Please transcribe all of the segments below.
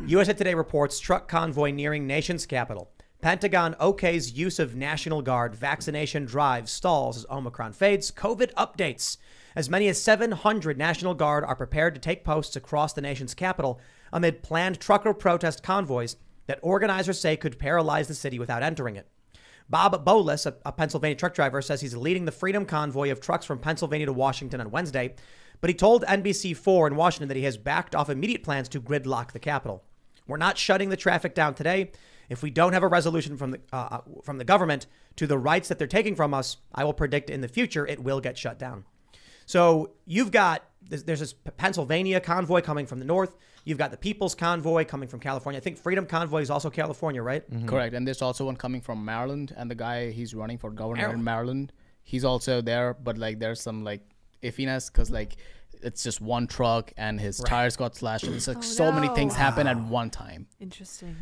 USA Today reports truck convoy nearing nation's capital. Pentagon okays use of National Guard. Vaccination drive stalls as Omicron fades. COVID updates. As many as 700 National Guard are prepared to take posts across the nation's capital amid planned trucker protest convoys that organizers say could paralyze the city without entering it. Bob Bolis, a Pennsylvania truck driver, says he's leading the Freedom Convoy of trucks from Pennsylvania to Washington on Wednesday, but he told NBC4 in Washington that he has backed off immediate plans to gridlock the Capitol. We're not shutting the traffic down today. If we don't have a resolution from the government to the rights that they're taking from us, I will predict in the future it will get shut down. So you've got, there's this Pennsylvania convoy coming from the north. You've got the People's Convoy coming from California. I think Freedom Convoy is also California, right? Mm-hmm. Correct. And there's also one coming from Maryland. And the guy, he's running for governor in Maryland. He's also there. But like there's some like iffiness because like it's just one truck and his tires got slashed. And it's like so many things happen at one time. Interesting.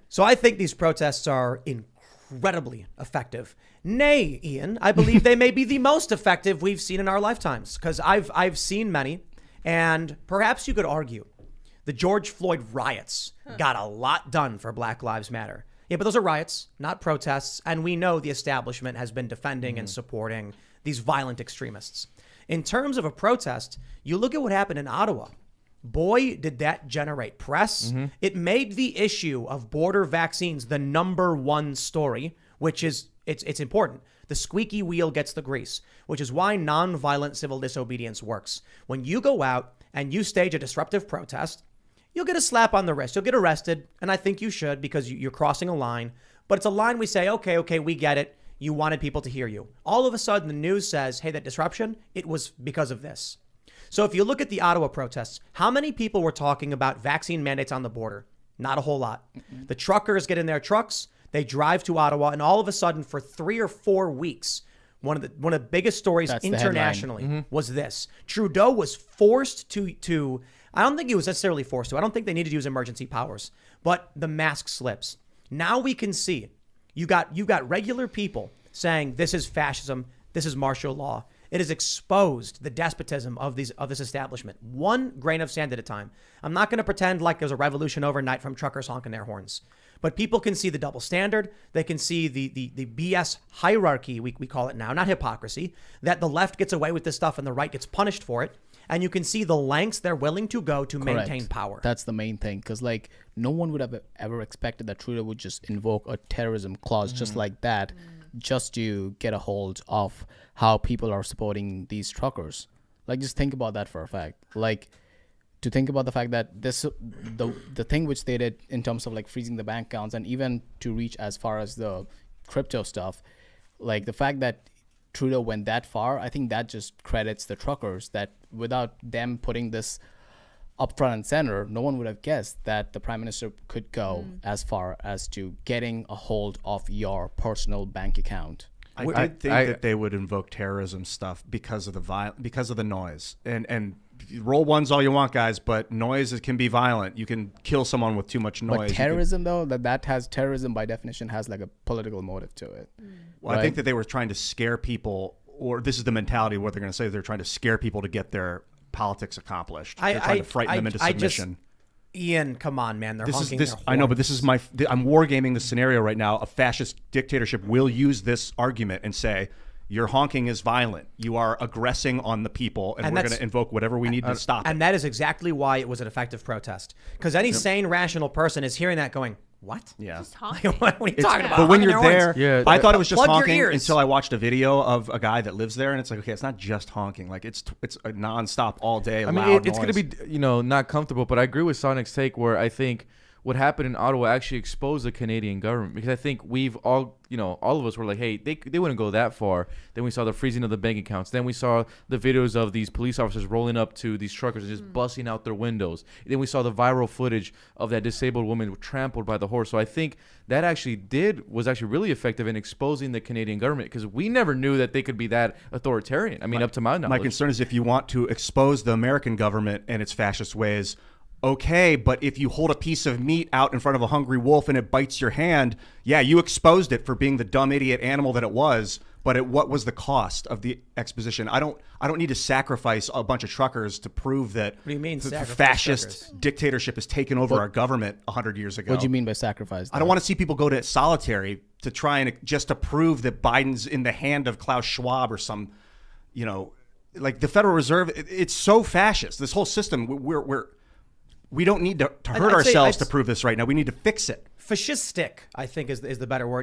So I think these protests are incredibly effective. Nay, Ian, I believe they may be the most effective we've seen in our lifetimes because I've seen many. And perhaps you could argue the George Floyd riots got a lot done for Black Lives Matter. Yeah, but those are riots, not protests. And we know the establishment has been defending and supporting these violent extremists. In terms of a protest, you look at what happened in Ottawa. Boy, did that generate press. It made the issue of border vaccines the #1 story, which is it's important. The squeaky wheel gets the grease, which is why nonviolent civil disobedience works. When you go out and you stage a disruptive protest, you'll get a slap on the wrist. You'll get arrested, and I think you should because you're crossing a line. But it's a line we say, okay, we get it. You wanted people to hear you. All of a sudden, the news says, hey, that disruption, it was because of this. So if you look at the Ottawa protests, how many people were talking about vaccine mandates on the border? Not a whole lot. The truckers get in their trucks, they drive to Ottawa, and all of a sudden for 3 or 4 weeks, one of the biggest stories internationally was this. Trudeau was forced to I don't think he was necessarily forced to. I don't think they needed to use emergency powers, but the mask slips. Now we can see you've got regular people saying this is fascism, this is martial law. It has exposed the despotism of this establishment, one grain of sand at a time. I'm not going to pretend like there's a revolution overnight from truckers honking their horns, but people can see the double standard. They can see the BS hierarchy, we call it now, not hypocrisy, that the left gets away with this stuff and the right gets punished for it. And you can see the lengths they're willing to go to maintain power. That's the main thing. Because, like, no one would have ever expected that Trudeau would just invoke a terrorism clause just like that, just to get a hold of how people are supporting these truckers. Like, just think about that for a fact. Like, to think about the fact that the thing which they did in terms of, like, freezing the bank accounts and even to reach as far as the crypto stuff, like, the fact that Trudeau went that far, I think that just credits the truckers that without them putting this up front and center, no one would have guessed that the prime minister could go as far as to getting a hold of your personal bank account. I did think that they would invoke terrorism stuff because of the noise. And roll ones all you want, guys, but noise can be violent. You can kill someone with too much noise. But terrorism, though, that has terrorism by definition has like a political motive to it. Well, right? I think that they were trying to scare people, or this is the mentality of what they're going to say. They're trying to scare people to get their politics accomplished. They're trying to frighten them into submission. Ian, come on, man. They're honking their horns. I know, but this is I'm wargaming the scenario right now. A fascist dictatorship will use this argument and say, your honking is violent. You are aggressing on the people, and we're going to invoke whatever we need to stop it. And that is exactly why it was an effective protest. Because any sane, rational person is hearing that going, what? Yeah. Just honking. What are you talking about? But when you're there, I thought it was just Plug your honking ears. until I watched a video of a guy that lives there, and it's like, okay, it's not just honking. Like it's a nonstop all day. I mean, it's going to be not comfortable, but I agree with Sonic's take where I think what happened in Ottawa actually exposed the Canadian government, because I think we've all, all of us were like, hey, they wouldn't go that far. Then we saw the freezing of the bank accounts. Then we saw the videos of these police officers rolling up to these truckers and just busting out their windows. Then we saw the viral footage of that disabled woman trampled by the horse. So I think that was actually really effective in exposing the Canadian government, because we never knew that they could be that authoritarian. I mean, up to my knowledge. My concern is if you want to expose the American government and its fascist ways, okay, but if you hold a piece of meat out in front of a hungry wolf and it bites your hand, yeah, you exposed it for being the dumb idiot animal that it was. but what was the cost of the exposition? I don't need to sacrifice a bunch of truckers to prove that What do you mean, the sacrifice fascist truckers? dictatorship has taken over our government 100 years ago. What do you mean by sacrifice? I don't want to see people go to solitary to try and just to prove that Biden's in the hand of Klaus Schwab or some, like the Federal Reserve. It's so fascist. This whole system, we don't need to hurt I'd say ourselves to prove this right now. We need to fix it. Fascistic, I think, is the better word.